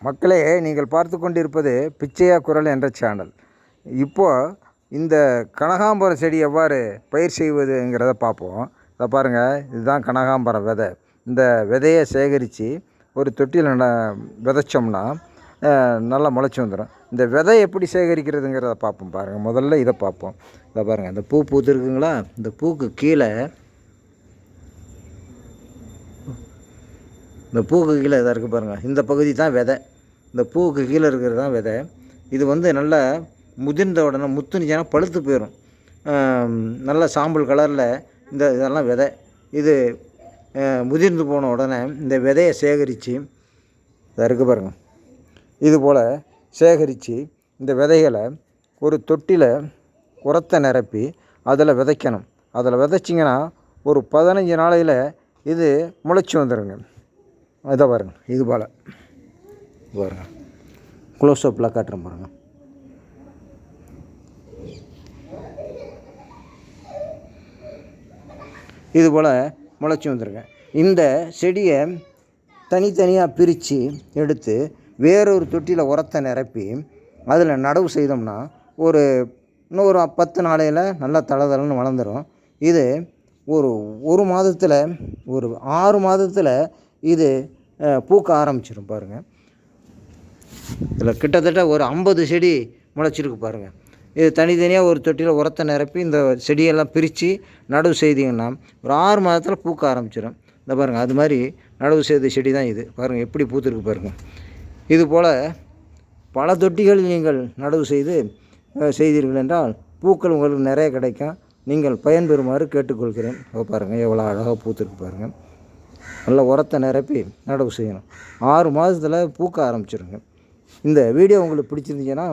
மக்களே, நீங்கள் பார்த்து கொண்டிருப்பது பிச்சையா குரல் என்ற சேனல். இப்போது இந்த கனகாம்பரம் செடி எவ்வாறு பயிர் செய்வதுங்கிறத பார்ப்போம். இதை பாருங்கள், இதுதான் கனகாம்பரம் விதை. இந்த விதையை சேகரித்து ஒரு தொட்டியில் விதைச்சோம்னா நல்லா முளைச்சி வந்துடும். இந்த விதை எப்படி சேகரிக்கிறதுங்கிறத பார்ப்போம். பாருங்கள், முதல்ல இதை பார்ப்போம். இதை பாருங்கள், இந்த பூ பூத்துருக்குங்களா? இந்த பூக்கு கீழே இதாக இருக்குது பாருங்கள். இந்த பகுதி தான் விதை. இந்த பூவுக்கு கீழே இருக்கிறது தான் விதை. இது நல்லா முதிர்ந்த உடனே முத்துனுச்சுன்னா பழுத்து போயிடும். நல்ல சாம்பல் கலரில் இதெல்லாம் விதை. இது முதிர்ந்து போன உடனே இந்த விதையை சேகரித்து இதாக இருக்குது பாருங்கள். இது போல் சேகரித்து இந்த விதைகளை ஒரு தொட்டியில் உரத்தை நிரப்பி அதில் விதைக்கணும். அதில் விதைச்சிங்கன்னா ஒரு 15 நாளையில் இது முளைச்சி வந்துடுங்க. இதை பாருங்கள், இது போல் பாருங்கள், க்ளோஸ்அப்பில் காட்டுறேன் பாருங்கள். இது போல் முளைச்சி வந்துருங்க. இந்த செடியை தனித்தனியாக பிரித்து எடுத்து வேறொரு தொட்டியில் உரத்தை நிரப்பி அதில் நடவு செய்தோம்னா இன்னொரு 10 நாளையில் நல்லா தளதளன்னு வளர்ந்துடும். இது ஒரு மாதத்தில், ஒரு 6 மாதத்தில் இது பூக்க ஆரம்பிச்சிடும் பாருங்கள். இதில் கிட்டத்தட்ட ஒரு 50 செடி முளைச்சிருக்கு பாருங்கள். இது தனித்தனியாக ஒரு தொட்டியில் உரத்தை நிரப்பி இந்த செடியெல்லாம் பிரித்து நடவு செய்திங்கன்னா ஒரு 6 மாதத்தில் பூக்க ஆரம்பிச்சிடும். இந்த பாருங்கள், அது மாதிரி நடவு செய்த செடி தான் இது. பாருங்கள் எப்படி பூத்துருக்கு பாருங்கள். இது போல் பல தொட்டிகளில் நீங்கள் நடவு செய்தீர்கள் என்றால் பூக்கள் உங்களுக்கு நிறைய கிடைக்கும். நீங்கள் பயன்பெறுமாறு கேட்டுக்கொள்கிறேன். பாருங்கள் எவ்வளோ அழகாக பூத்துருக்கு பாருங்கள். நல்லா உரத்தை நிரப்பி நடவு செய்யணும். 6 மாதத்தில் பூக்க ஆரம்பிச்சிருங்க. இந்த வீடியோ உங்களுக்கு பிடிச்சிருந்துச்சுன்னா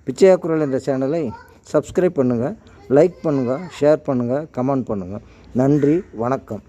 பிச்சையா குரல் என்ற சேனலை சப்ஸ்கிரைப் பண்ணுங்கள், லைக் பண்ணுங்கள், ஷேர் பண்ணுங்கள், கமெண்ட் பண்ணுங்கள். நன்றி, வணக்கம்.